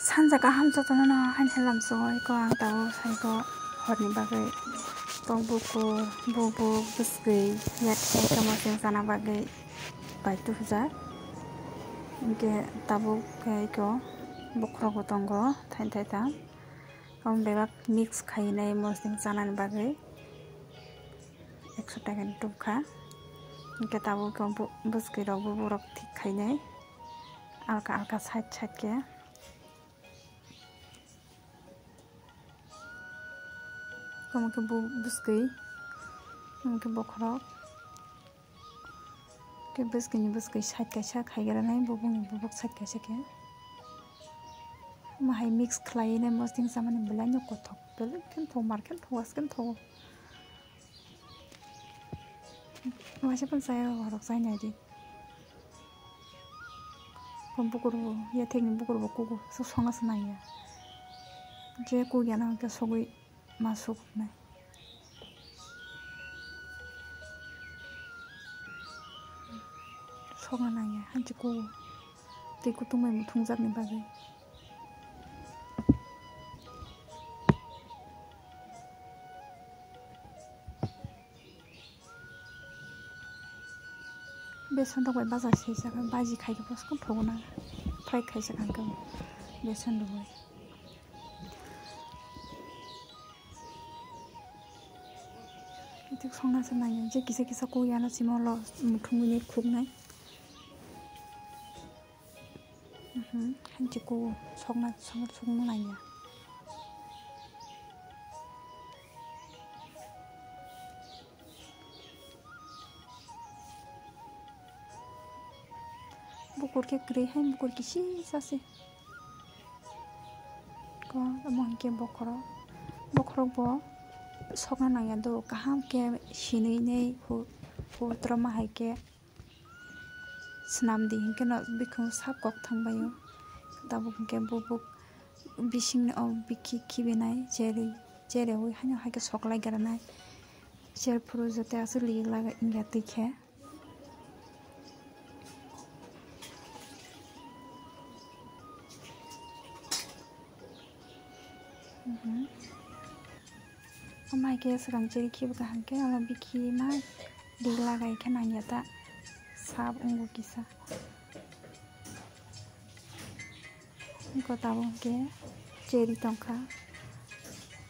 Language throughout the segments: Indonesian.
सानजागा हामजाथ'नो हान्थिनो लामसोय आं दाउ सायखौ हरनि बागै तो बुबु बुसगै याथे कमसिं जाना बागै बायतु हुजा इनके ताबु को बख्रगो दंगो थाइन थाइता कम बेबा मिक्स खाइनाय मसिं जानान बागै 100 टाका टुखा इनके ताबु को बुसगै रबु बरक ठीक खाइनाय आलका आलका साइड साइड के के बुसगै के बख्रग के बुसगै साइड कैसा खाइगरानाय बुबुंनि बुबुक साइड कैसा के माहाय मिक्स खालायनाय मस्तिं सामान बिलाइ कथक बेले केन थो मार्केट थवास केन थो मासे पन जाया हरक जायनाय दि कम बुकुर या टेकनिक बुकुर बकुगु सो संगास नाया जे को याना के सगै masuk nih songan nanya hanjiku tiku tumai mutung zat nih bagai besan dong bai bazar sih jangan baji kai ke pos kan pona fry kai jangan kan besan dong bai itu songan senanya je kisa ko yana simo lo mutung ini kuk nai hanjiku songan nanya bukur ke grey hai bukur kisi sase ko among ke bokrok bo songan nanya do kaham ke shinui nei hu trama hai ke snam di hinke no bikung sap kok thangbayo tabu ke bubuk bising o biki kibinai jere hui hanyo hai ke soklai garanai cher puru jote asli laga inga tikhe Omai ke sekarang jadi kibuk hanke ala biki na dilagai ke nanya ta sab ungu kisa ko tabu ke ceri tongka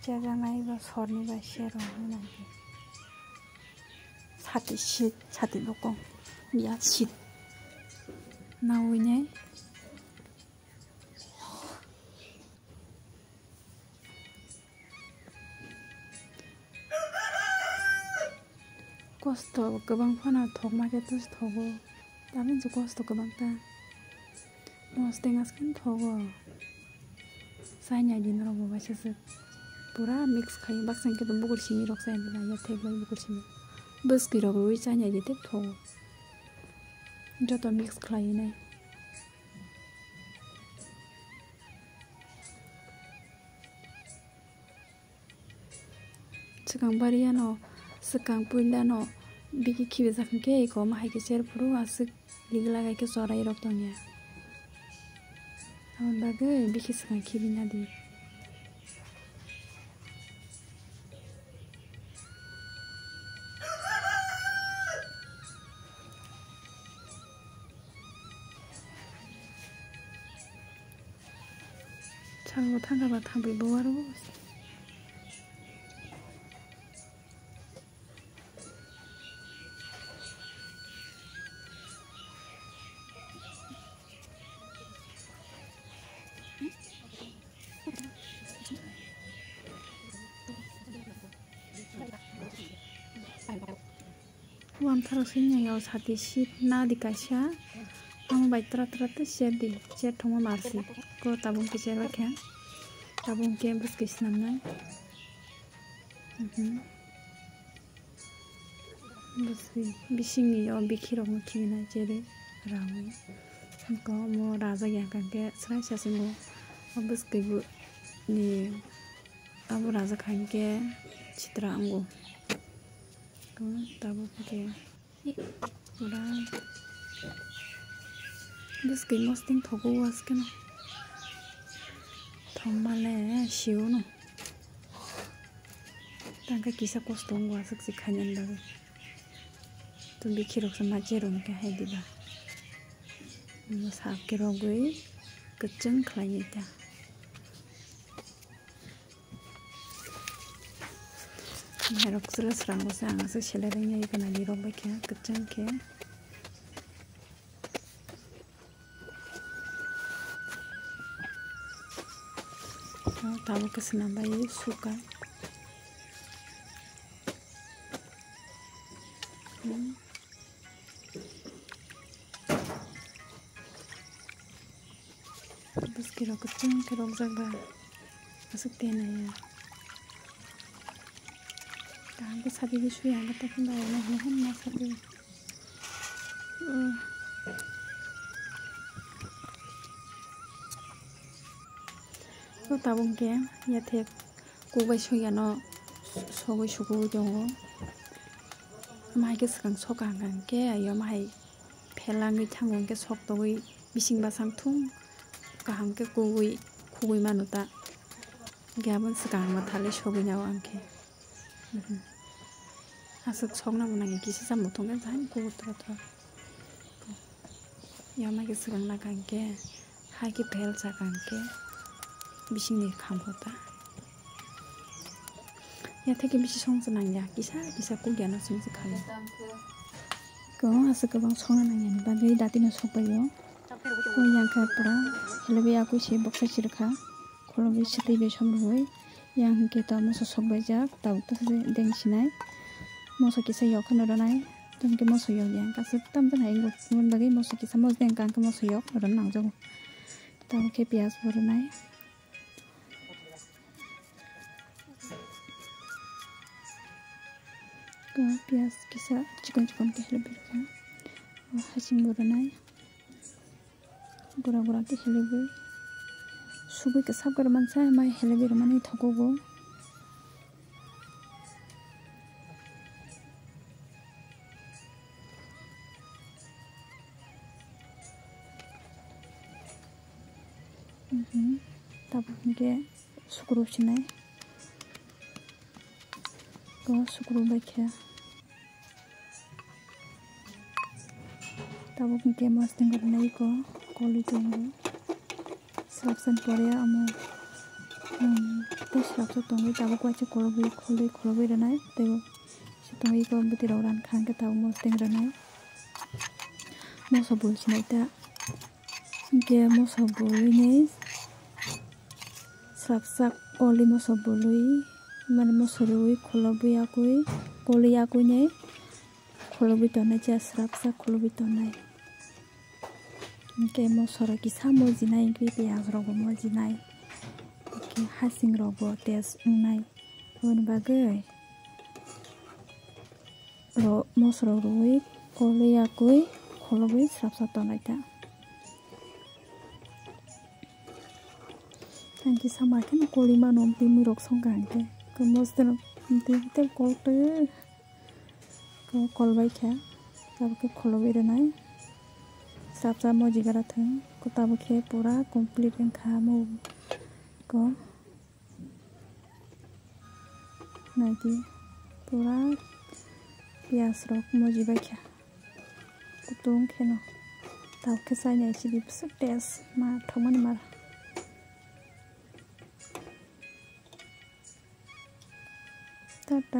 jaga nai ba sorni ba shero nanti sati bokong ya shit nawunya kosto gobang phana thokma ke tus thogo tamin ju kosto gobang ta mostengas ken thogo sanya din robo ba chese pura mix khai baksan ke to bukur sini rok sai na ya thek bai bukur sini bus ki robo wi sanya je tek thogo joto mix khai nai sekang bariano sekang puindano biki kibe zakang ke ko mahai ke cher puru asik ligla gai ke sorai rok tonya amon bagai biki sekang kibina di 차고 탄가봐 탑을 뭐하러 Uam taruh sini ya sati shit na dikasih, kamu baik terat tuh share thoma marsi, ko tabung ke share bakya, tabung ke bus ke senamnya, bus bising ni ya bikir orang kini jere ramai, ko mau raza yang kan ke serai sih mau bus ke bu ni abu raza kan ke citra anggo. Tabu ke udah bus ke mosting thogo was kena Somale siu no. Tangka kisah kosong gua saksi kanyan bagai. Tumbi kirok sama jerung ke hai diba. Mas hap kirok gue keceng klanya ita. Herok seles rangu sang asa selerengnya ikan ali rok baik ya keceng ke. Tahu kesenam bayi suka. Terus kira keceng kira jaga masuk tena ya. Tangku sabi bisu yang kata kembali nahan masabi. Kau tabung ke ya tek kubai suya no sogoi suku jongo. Mai ke sekang sokang kan ke ayo mai pelangi tanggung ke sok doi bising basang tung kaham ke kubai manuta gabon sekang matali sogoi nyawa angke. Asuk sok na bunang kisi sama tung kan zain kubai tro. Ya mai ke sekang na kan ke hai ke pel sakang ke bising ni kam hota. Ya teki bisi song senang ya kisah kugian asing sekali. Kau asal kebang songan nanya bagai dati nusuk bayo. Kau yang kerja lebih aku sih boksa cirka. Kalau bisa tiba sampai yang kita masuk sok bajak tahu tuh deng sinai. Masuk kisah yok kan orang lain. Dan ke masuk yok yang kasih tam hai ngut mun bagai masuk kisah masuk deng kan ke masuk yok orang nang jauh. Tahu ke pias orang lain. Pias kisah cikon ke lebih kan hasil buranai gura ke lebih subuh ke sab german saya mai lebih ramai thokogo tabung ke sukuru sinai sukuru baik ya. Tahu mungkin mas dengar naik koli tunggu selapsan Korea amo tuh selapsan tunggu tahu kuaci kolobi renai tahu si tunggu iko betul orang kan ke tahu mas dengar naik mas sabul sini ta mungkin mas sabul ini selapsan koli mas sabul mana mas sabul kolobi koli aku nih kolobi tonai jas selapsan kolobi tonai. Oke mau sore kisah mau jinai ki pias rogo mau jinai oke hasing rogo tes unai on bagai mau sore roi koli aku kolobi selapsa tonai ta yang kisah makan koli manom timurok songkang ke kemus ten kolte kolbai kya tapi kolobi renai sabsa mau jika datang kota bukit pura komplit yang kamu ko nanti pura pias rok mau jika kya kutung keno tahu kesanya isi di tes ma teman mar tata